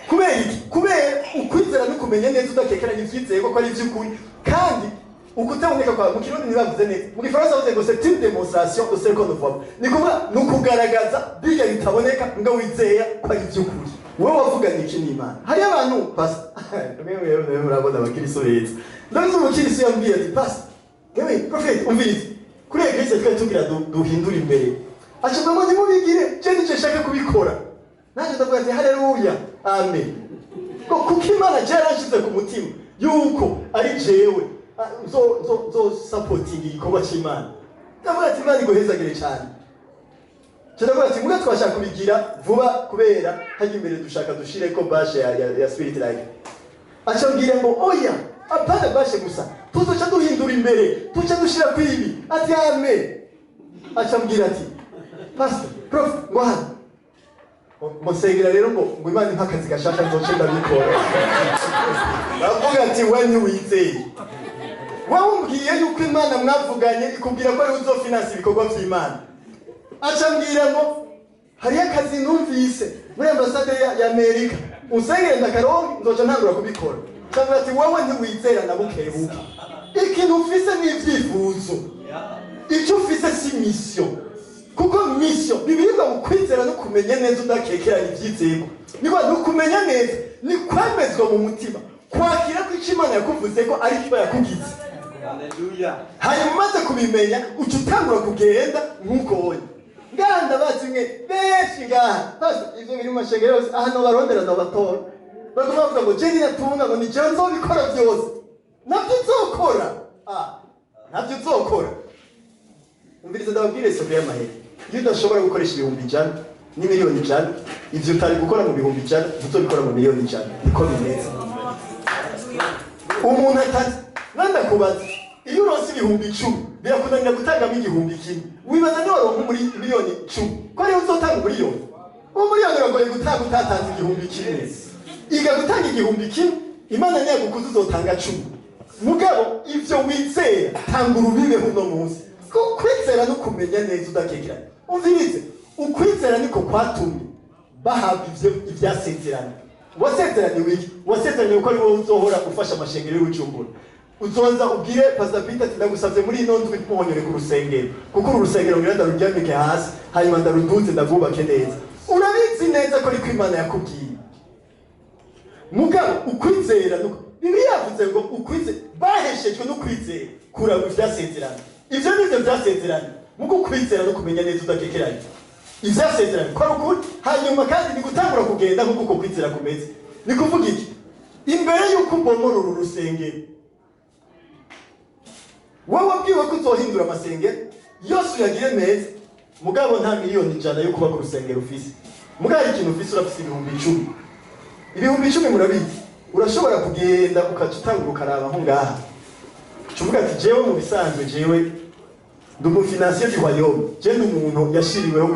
Kubera iki? Kubera ukwizera no kumenya neza udakekeranya ivyizego ko ari vy'ukuri kandi ukutaboneka kwa mu kirundi nibavuze neza. Mu gifaransa bavuze ngo c'est une démonstration de ce qu'on ne voit. Ni kuvuga nukugaragaza biga bitaboneka nga wizera ko ari vy'ukuri. Wowe wavuganye iki n'Imana? Hari abantu pasta. Wewe murabona abakiriso beza. Ndavuze umukiriso yambwiye ati pasta. Yewe prophet umvirize. Kuri eglise twe tugira duhindura imbere. Acibamo ndimubigire je nice shaka kubikora. Naje ndavuga ati haleluya. Amen. Kuko Imana yarashize ku mutima yuko ari jewe zo supporting igikorwa cy'Imana. Ndavuga ati Imana iguhezagire cyane. Ndavuga ati muga twashaka kubigira vuba kubera haje imbere dushaka dushire ko bashe ya spirit life. Acambwira ngo oya apana bashe gusa tuzoca duhindura imbere tuca dushira kwibi ati amen. Acambwira ati pastor prof ngo hano Monsegera rero ngo Imana impakazi gashaka nzocenda bikora. Ndavuga ati when wizeye wawumbwiye yuko Imana mwavuganye ikubwira ko ari uzofinansa ibikorwa by'Imana. Acambwira ngo hari akazi numvise muri ambasade ya Amerika usengere ndakaronke nzoca ntangura kubikora. Cyangwa ati wowe ntiwizera na bukebuke ikintu ufise n'ivyifuzo icyo ufise si mission kuko mission bibirirwa mu kwizera no kumenya neza udakekeranya ivyizego niko nukumenya neza ni kwemezwa mu mutima kwakira ko icyo Imana yakuvuze ko ari cyo yakugize. Haleluya. Hanyuma umaze kubimenya uca utangura kugenda nk'uko wowe nganda bazimwe benshi ngaha basi ivyo biri mu mashengero ahantu barondera ndabatora bavuga ngo je ninatunga ngo ni je nzobikora byose navyo nzokora navyo nzokora. Umviriza ndababwire Sofia Maheri iyo udashobora gukoresha 100,000 ni 1,000,000 ivyo utari gukora mu 100,000 uzobikora mu 1,000,000 niko bimeze. Umuntu atazi nanda kubaza iyo uronse 10,000 birakunanira gutanga 1,000 wibaza ni waronka muri 10,000 ko ari uzotanga miliyoni umuliyoni uragoye gutanga utatanze 1,000 iga gutanga 1,000 Imana niyo gukuza uzotanga 10 mugabo ivyo wizera tanga urubibe huno munsi ko kwizera no kumenya neza udakekeranya. Umvirize ukwizera niko kwatumye bahabwa ivyo ivyasezerana. Wasezeranye wiki wasezeranye ko ari wowe uzohora ufasha amashengero y'ubucumbura uzonza ubwire pastor Peter ati ndagusavye muri ino ndwi twonyore ku rusengero kuko uru rusengero ngira ndaruryamike hasi hanyuma ndaruduze ndagubake neza. Urabizi neza ko ari ko Imana yakubwiye mugabo ukwizera nuko Bibiliya yavuze ngo ukwize baheshejwe no kwizera kuraba ivyasezerana. Ivyo nivyo vyasezerana muko kwizera no kumenya neza udakekeranya ivyasezerana ko ukuri hanyuma kandi ni gutangura kugenda nkuko kwizera kumeze. Ni kuvuga iki imbere yuko mbomora uru rusengero wowe wabwiwe ko uzohindura amasengero yose uyagire neza mugabo nta 1,000,000 yo kuba ku rusengero ufise mugabo ikintu ufise urafise 10,000 10,000 murabizi urashobora kugenda ukaca utangura ukaraba nko ngaha cuvuga ati jewe mu bisanzwe jewe ndumu financier du royaume je n'umuntu yashiriweho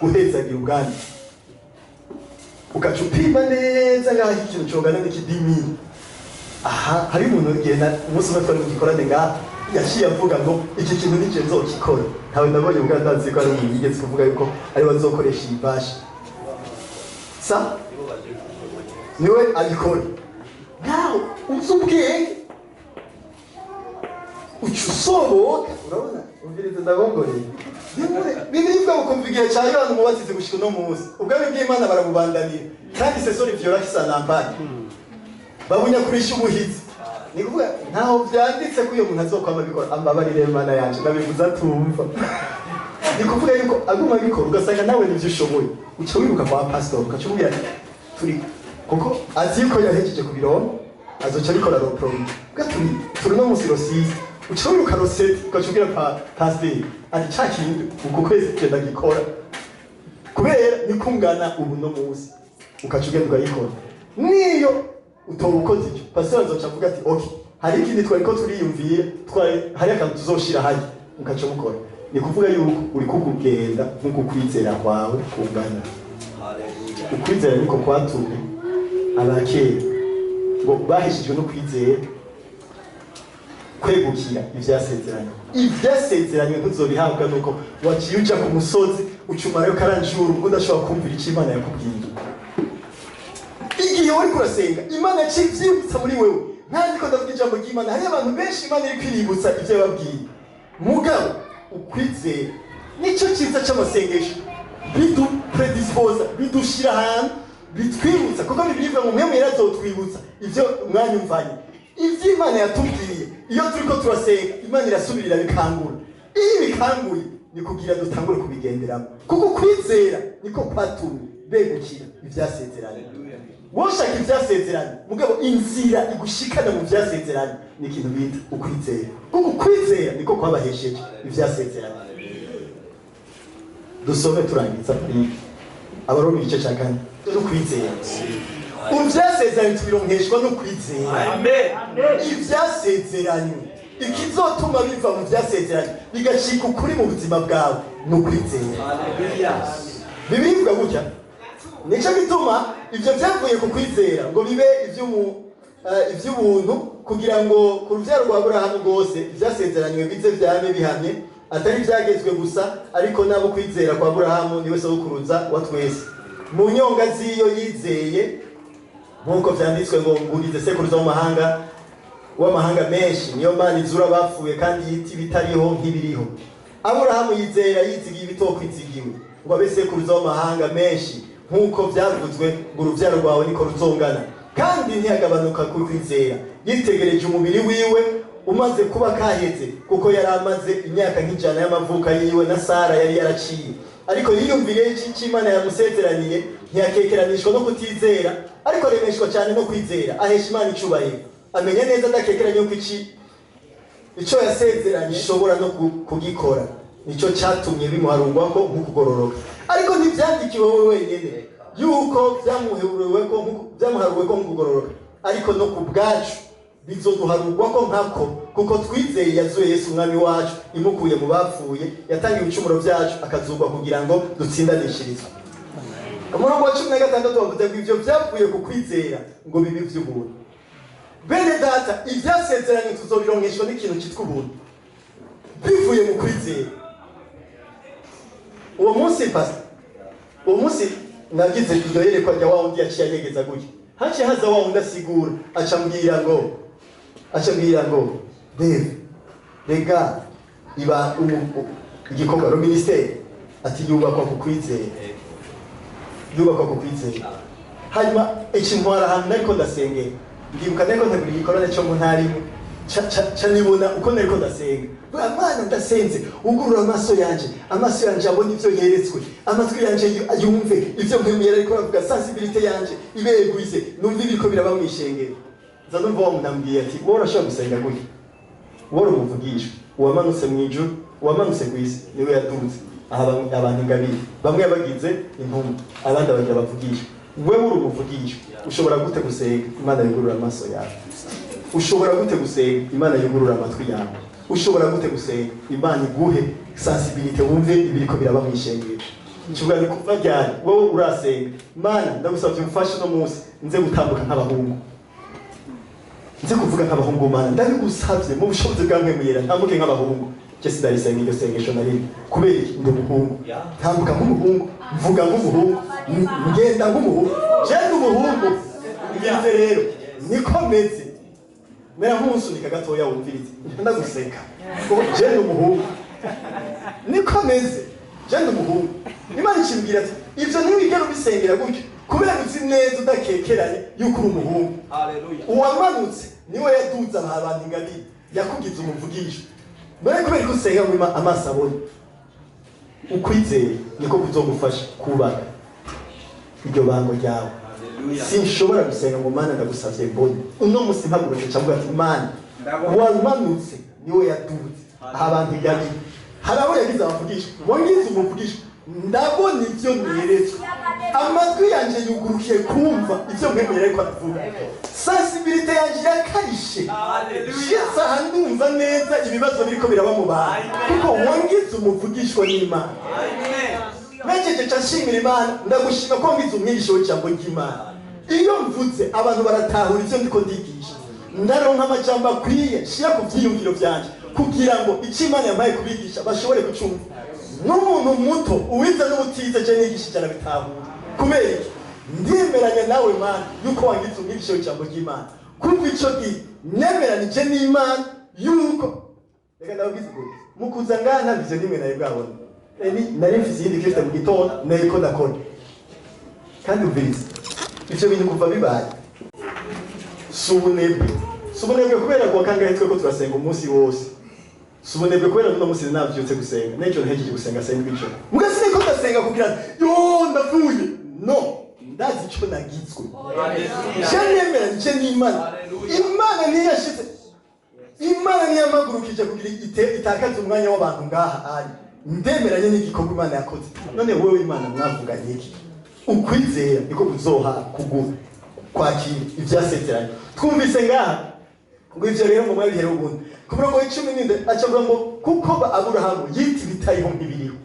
guhezagira ubwami ukaca upima neza ngaho ikintu congana n'ikidimi. Aha hari umuntu ugenda umunsi umwe twari mu gikorane ngaha yaciye avuga ngo iki kintu nije nzokikora ntawe ndabonye ubwa ndazi ko ari umuntu yigeze kuvuga yuko ari bazokoresha ibashi sa niwe abikora ngaho uzubwenge ucusoboka urabona umvirize ndabongoreye Bibiliya ukumva igihe cya Yohana umubatizi gushika no munsi ubwami bw'Imana barabubandanira kandi sesori vyora kisanampani babunya kurisha umuhizi. Ni kuvuga ntaho vyanditse ko iyo muntu azokwama bikora ambabarire Imana yanje nabivuza tumva. Ni kuvuga yuko aguma bikora ugasanga nawe nivyo ushoboye uca wiruka kwa pastor ukacumubwira turi kuko azi yuko yahejeje ku birongo azoca abikora ropromi bwa turi no munsi rosize uca wiruka roseti ugaca ubwira pasiteri ati ca kintu uku kwezi genda gikora kubera nikungana ubu no munsi ugaca ugenda ugayikora niyo utoba ukoze icyo pasiteri azoca avuga ati ok hari ikindi twari ko turiyumviye hari akantu tuzoshira hari ugaca mukora ni kuvuga yuko uri kugenda nk'uko kwizera kwawe kungana ukwizera niko kwatumye abakera ngo bahishijwe no kwizera kwegukira ivyasezeranywe ntuzobihabwa nuko waciye uja ku musozi ucumarayo karanjuru udashobora kumvira icyo Imana yakubwiye igihe wari kurasenga Imana yaciye ivyibutsa muri wewe ntabwo ndavuga ijambo ry'Imana hari abantu benshi Imana iri kwiributsa ivyo yababwiye mugabo ukwizera nicyo cyiza cy'amasengesho bidupredispose bidushira ahantu bitwibutsa kuko bibiliya ngo mwemwe yarazotwibutsa ivyo mwanyumvanye ivyo Imana yatubwiye iyo turiko turasenga Imana irasubirira bikangura iyo bikanguye ni kugira dutangure kubigenderamo kuko kwizera niko kwatumye begukira ivyasezeranye woshaka ivyasezeranye mugabo inzira igushikana mu vyasezeranye ni ikintu bita ukwizera kuko kwizera niko kwabahesheje ivyasezeranye dusome turangiza abaroma igice cya kane no kwizera ivyasezeranye tubironkeshwa no kwizera ivyasezeranye ikizotuma biva mu vyasezeranye bigashika ukuri mu buzima bwawe no kwizera Bibiliya ivuga gutya nico gituma ivyo vyavuye ku kwizera ngo bibe ivy'ubuntu kugira ngo ku ruvyaro rwa Aburahamu rwose ivyasezeranywe bize vyame bihamye atari vyagezwe gusa ariko nabo kwizera kwa Aburahamu niwe sokuruza wa twese mu nyonga ziyo yizeye nkuko vyanditswe ngo ngurize sekuruza w'amahanga menshi niyo Mana izura bapfuye kandi yiti bitariho nk'ibiriho Aburahamu yizera yizigiye ibitokwizigiwe ngo abe sekuruza w'amahanga menshi nkuko vyavuzwe ngo uruvyaro rwawe niko ruzongana kandi ntiyagabanuka ku kwizera yitegereje umubiri wiwe umaze kuba kaheze kuko yari amaze imyaka nk'ijana y'amavuka yiwe na Sara yari yaraciye ariko yiyumviye iki Imana yamusezeraniye ntiyakekeranishwa no kutizera ariko aremeshwa cyane no kwizera ahesha Imana icubahiro amenya neza adakekeranye yuko ico yasezeranye ishobora no kugikora nico cyatumye bimuharurwako nk'ukugororoka ariko ntivyandikiwe wowe wenyene yuko vyamuharuweko nk'ukugororoka ariko no ku bwacu bizoduharurwako nkako kuko twizeye yazuye Yesu umwami wacu imukuye mu bapfuye yatangiye ibicumuro vyacu akazurwa kugira ngo dutsindanishirizwe umurongo wa 16 bavuze ngo ivyo vyavuye ku kwizera ngo bibe vy'ubuntu bene data ivyasezeranye tuzobironkeshwa n'ikintu cyitwa ubuntu bivuye mu kwizera uwo munsi nagize iryo yerekwa rya wa wundi yaciye anyegeza gutya haciye haza wa wundi asigura acambwira ngo Dave rega iba igikorwa ro ministeri ati yubakwa ku kwizera hanyuma ntwara ahantu nariko ndasengera ndibuka nariko ntegura igikorane cyo mu ntara imwe ca nibona uko nariko ndasenga Mana ndasenze ugurura amaso yanje abona ivyo yeretswe amatwi yanje yumve ivyo mpemera ariko bavuga sensibilité yanje ibeguize numva ibiko biraba mwishengero za numva wa munambwiye ati wowe urashobora gusenga gutya wowe umuvugisha uwamanutse mu ijuru uwamanutse ku isi niwe yaduze aha abantu ingabire bamwe bagize intumwa abandi bagira bavugisha wewe uri umuvugisha ushobora gute gusenga Imana yugurura amaso yawe ushobora gute gusenga Imana yugurura amatwi yawe ushobora gute gusenga Imana iguhe sensibilité wumve ibiriko biraba mwishengero kivuga ni kuva ryari wowe urasenga Mana ndagusavye umfashe no munsi nze gutambuka nk'abahungu nze kuvuga nk'abahungu Mana ndabigusavye mu bushobozi bwanjye muyera ntambuke nk'abahungu cyese ndarisenga iryo sengesho nari kubera ndi umuhungu ntambuka nk'umuhungu mvuga nk'umuhungu ngenda nk'umuhungu jenda umuhungu ngize rero nikomeze mera nk'umusunika gatoya wumvirize ndaguseka jenda umuhungu nikomeze jenda umuhungu Imana ikimbwira ati ivyo ntiwigera ubisengera gutyo kubera uzi neza udakekeranye yuko uri umuhungu uwamanutse niwe yaduza abantu ingabire yakugize umuvugisho mbere kubera ko usenga ngo amaso abone ukwizeye niko kuzogufasha kubaka iryo bango ryawe sinshobora gusenga ngo mana ndagusavye mbone uno musi mpagurutse cavuga ati mana wamanutse niwe yadutse abantu yabi haraho yagize abavugisha bongize umuvugisha ndabona ivyo neretse amatwi yanje yugurukiye kumva ivyo mwemere ko avuga sensibilité yanje yakarishe shitsa handumva neza ibibazo biriko biraba mu bantu kuko wongize umuvugishwa n'Imana mejeje cyashimira Imana ndagushima ko ngize umwigisho w'ijambo ry'Imana iyo mvuze abantu baratahura ivyo ndiko ndigisha ndaronka amajambo akwiye shira ku vyiyumviro vyanje kugira ngo icyo Imana yampaye kubigisha bashobore kucumva n'umuntu muto uwize n'ubutize je nigisha cyane bitahura kubera iki ndimeranya nawe Mana yuko wangize umwigisho w'ijambo ry'Imana kumva ico gi nemeranije n'Imana yuko reka ndabivuze ngo mukuza ngana bivyo nimwe naye bwabona nari mfise yindi kiriste mu gitondo nariko ndakora kandi ubirize ivyo bintu kuva bibaye subunebwe kubera ko kangahe twe ko turasenga umunsi wose subunebwe kubera no munsi navyutse gusenga n'ejo ntegeje gusenga senga bico mugasi niko ndasenga kugira yo ndavuye no ndazi ico nagizwe jenemera nje n'Imana Imana niyashize Imana niyamagurukije kugira itakaza umwanya w'abantu ngaha ari ndemeranye n'igikorwa Imana yakoze none wewe Imana mwavuganye iki ukwizera niko kuzoha kugura kwakira ivyasezeranye twumvise ngaha ngo ivyo rero mu mwabihere ubundi ku murongo wa 10 acavuga ngo kuko Aburahamu yita ibitariho nk'ibiriho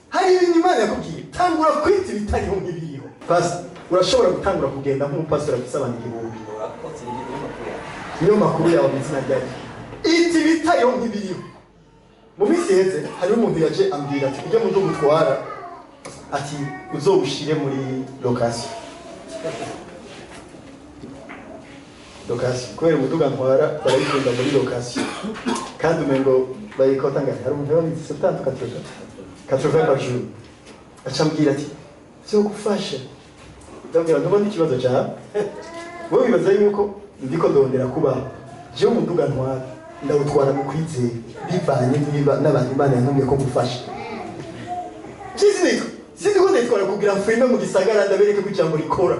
hari ibintu Imana yakubwiye tangura kwita ibitariho nk'ibiriho basi urashobora gutangura kugenda nk'umupastor afise abantu igihumbi niyo makuru yawe bizina ryaje iti ibitariho nk'ibiriho mu minsi heze hari umuntu yaje ambwira ati ujye mu nzu gutwara ati uzobushire muri location kubera umuduga ntwara barayikunda muri location kandi umengo bayikota ngari hari umuntu wabitse 80 par jour acambwira ati cyo gufasha ndabwira ndabona ikibazo cyawe wowe bibaza yuko ndiko ndondera kubaho je umuduga ntwara ndawutwara mu kwizera bivanye n'abantu Imana yantumye ko gufasha Sindi ko nditwara kugira mfrime mu gisagara ndabereke ko ijambo rikora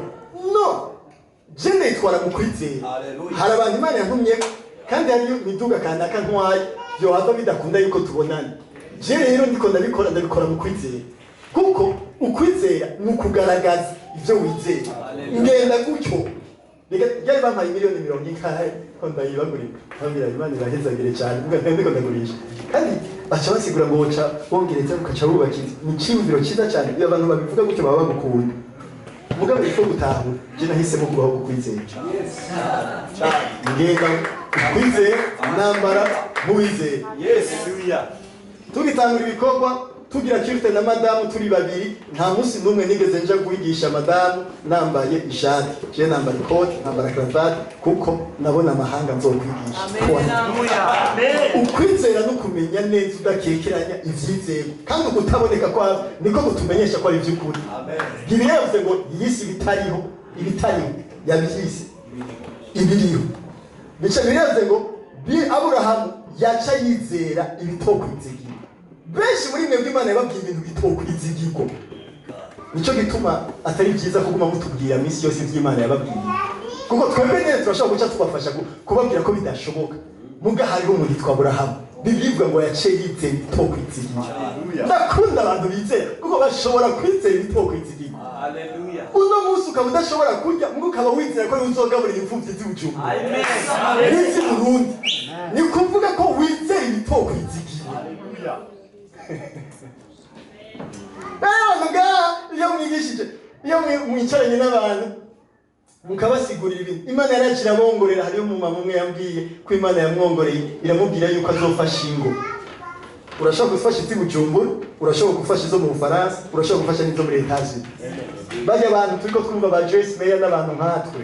no je nditwara mu kwizera hari abantu Imana yantumye kandi hari imiduga kanaka ntwaye byo hava bidakunda yuko tubonana je rero ndiko ndabikora mu kwizera kuko ukwizera ni ukugaragaza ivyo wizera ngenda gutyo ryari bampaye miliyoni 100 ko ndayibagurika nkabwira Imana irahezagire cyane ndiko ndagurisha kandi baca basigura ngo woca bongereza ukaca wubakira ni cyumviro cyiza cyane iyo abantu babivuga gutyo baba bagukunda mugabe ifo gutahura je nahisemo kubaho kukwizera ngenda kwizera nambara muwizera tugitangura ibikorwa tugira kirite na madamu turi babiri nta munsi numwe nigeze nja guhigisha madamu nambaye ishati je nambara ikoti nambara cravate kuko nabona amahanga nzokwigisha ukwizera no kumenya neza udakekeranya ivyizego kandi ukutaboneka kwa niko gutumenyesha ko ari ivy'ukuri gibiyavuze ngo yisi bitariho yabyise ibiriho bica biyavuze ngo Aburahamu yaca yizera ibitokwizigira benshi muri mwe bw'Imana yababwiye ibintu bitokwizigirwa nico gituma atari byiza kuguma mutubwira misi yose ivy'Imana yababwiye kuko twebwe nene turashobora guca tubafasha kubabwira ko bidashoboka muga hariho umuntu yitwa Aburahamu bibwirwa ngo yace yizera ibitokwizigira ndakunda abantu bizera kuko bashobora kwizera ibitokwizigirwa uno munsi ukaba udashobora kurya muga ukaba wizera ko uzogaburira imfuvyi z'ubujumbu n'izi Burundi ni kuvuga ko wizera ibitokwizigirwa iyo mwigishije iyo mwicaranye n'abantu mukabasigurira ibintu Imana yaracira abongorera hariyo umumama umwe yambwiye ko Imana yamwongoreye iramubwira yuko azofasha ingo urashobora gufasha izi Bujumbura urashobora gufasha izo mu Bufaransa urashobora gufasha n'izo muri Etazi bajya abantu turiko twumva ba Joyce Meyer n'abantu nkatwe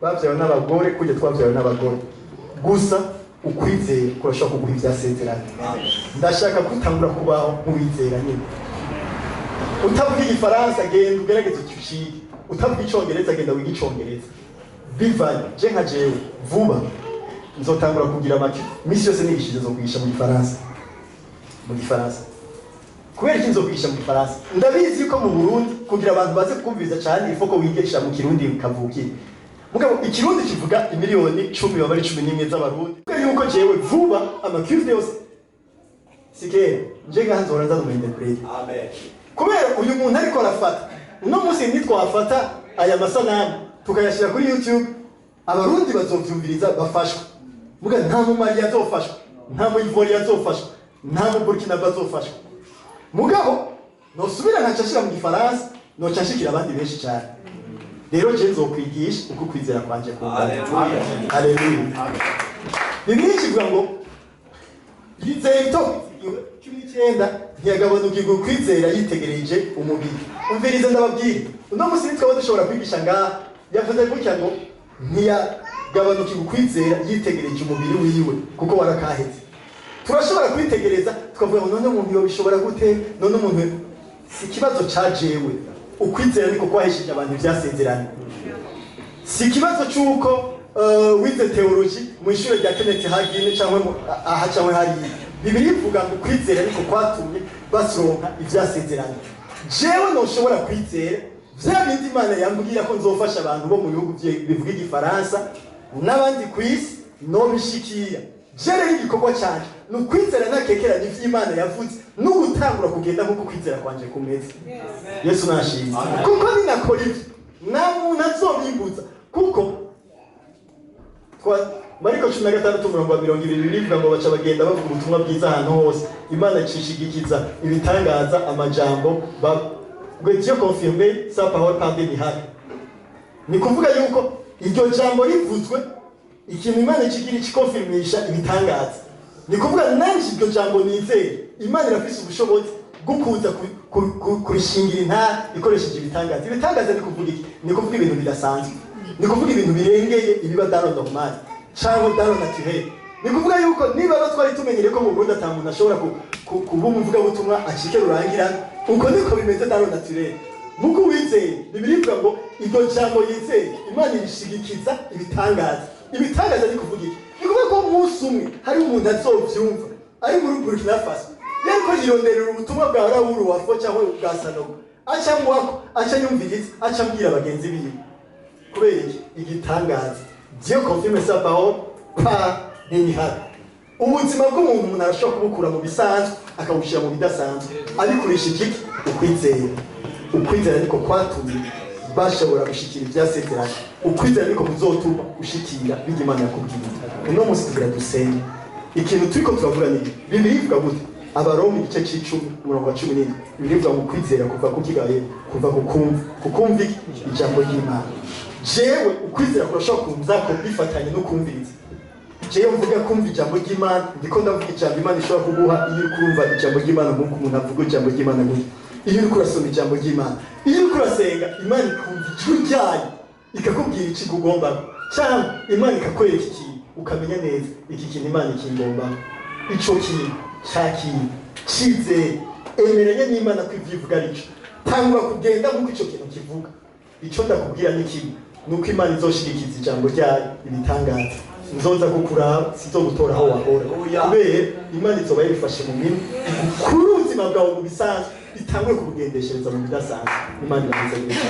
bavyawe n'abagore kujya twavyawe n'abagore gusa ukwizera kurashobora kuguha ivyasezerano ndashaka kutangura kubaho nk'uwizera nyine utavuga igifaransa genda ugerageze ucyushike utavuga icongereza genda wiga icongereza bivanye je nka jewe vuba nzotangura kugira make misi yose nigishije zo kwigisha mu gifaransa kubera iki nzokwigisha mu gifaransa ndabizi ko mu Burundi kugira abantu baze kumviza cyane ifoko wigisha mu kirundi bikavukira mugabo ikirundi kivuga imiliyoni 10 baba ari 11 z'abarundi yuko jewe vuba amakiride yose sikere nje ganzora nza n'umuinterprete amen kubera uyu muntu ariko arafata uno munsi nitwafata aya masanamu tukayashira kuri YouTube abarundi bazovyumviriza bafashwa muga nta mu Mali yazofashwa nta mu Ivoire yazofashwa nta mu Burkina bazofashwa mugabo nosubira nkacashira mu gifaransa nocashikira abandi benshi cyane rero je nzokwigisha uko kwizera kwanje haleluya Bibiliya ivuga ngo yizeye to 19 ntiyagabanukirwa kwizera yitegereje umubiri umvirize ndababwira uno munsi nitwe dushobora kwigisha ngaha yavuze gutya ngo ntiyagabanukirwa kwizera yitegereje umubiri wiwe kuko warakaheze turashobora kwitegereza tukavuga ngo none umuntu yobishobora gute none umuntu si kibazo cajewe ukwizera niko kwahishije abantu byasezeranye si kibazo cyuko wize theology mu ishuri rya Kenneth Hagin cyangwa aha cyangwa hari Bibiliya ivuga ngo kwizera niko kwatumye basoronka ibyasezeranye jewe no ushobora kwizera bya bindi Imana yambwira ko nzofasha abantu bo mu bihugu bivuga igifaransa n'abandi kwisi no bishikira jere igikorwa cyane no kwizera nakekera n'ivy'Imana yavuze no gutangura kugenda nko kwizera kwanje kumeze Yesu nashimye kuko ninakora ivyo namuntu azobimbuza kuko Mariko 16:20 bivuga ngo baca bagenda bavuga ubutumwa bwiza ahantu hose Imana icishigikiza ibitangaza amajambo ngo Dieu confirmer sa parole par des miracles ni kuvuga yuko iryo jambo rivuzwe ikintu Imana ikigira ikikonfirmisha ibitangaza ni kuvuga nanje iryo jambo nizeye Imana irafise ubushobozi bwo kuza kurishingira inta ikoresheje ibitangaza ni kuvuga iki ni kuvuga ibintu bidasanzwe ni kuvuga ibintu birengeye ibiba daro normal cyangwa daro naturel ni kuvuga yuko niba twari tumenyere ko mu Burundi atamuntu ashobora kuba umuvuga butumwa acike rurangira uko niko bimeze daro naturel muko wizeye Bibiliya ivuga ngo iryo jambo yizeye Imana irishigikiza ibitangaza ni kuvuga iki ni kuvuga ko umunsi umwe hari umuntu azovyumva ari muri Burkina Faso yariko yironderera ubutumwa bwa Raoul wafo cyangwa bwa Sanogo aca yumviriza aca mbwira abagenzi biwe kubera igitangaza Dieu confirme sa parole par des miracles ubuzima bw'umuntu umuntu arashobora kubukura mu bisanzwe akabushira mu bidasanzwe abikurisha iki ukwizera niko kwatumye bashobora gushikira ibyasezeranye ukwizera niko kuzotuma ushikira bigimana yakubwira uno munsi tugira dusenge ikintu turiko turavuga ni Bibiliya ivuga gute Abaroma igice c'10:17 Bibiliya ivuga ngo kwizera kuva kukigaye kuva kukumva ijambo ry'Imana jewe ukwizera kurashobora kumva ko bifatanye no kumviriza jewe mvuga kumva ijambo ry'Imana ndiko ndavuga ijambo Imana ishobora kuguha iyo kumva ijambo ry'Imana nk'uko umuntu avuga ijambo ry'Imana gute iyo uri kurasoma ijambo ry'Imana iyo uri kurasenga Imana ikumva ijwi ryayo ikakubwira iki ugomba cyangwa Imana ikakwereka iki ukamenya neza iki kintu Imana ikingomba ico kintu cyakiri kize emeranye n'Imana ko ivyivuga arico tangura kugenda nk'uko ico kintu kivuga ico ndakubwira ni kimwe nuko Imana izoshigikiza ijambo ryayo ibitangaza nzoza gukuraba sizogutora aho wahora kubera Imana izoba yifashe mu minwe kuri ubuzima bwawe mu bisanzwe itangwe kubugendeshereza mu bidasanzwe Imana irabiza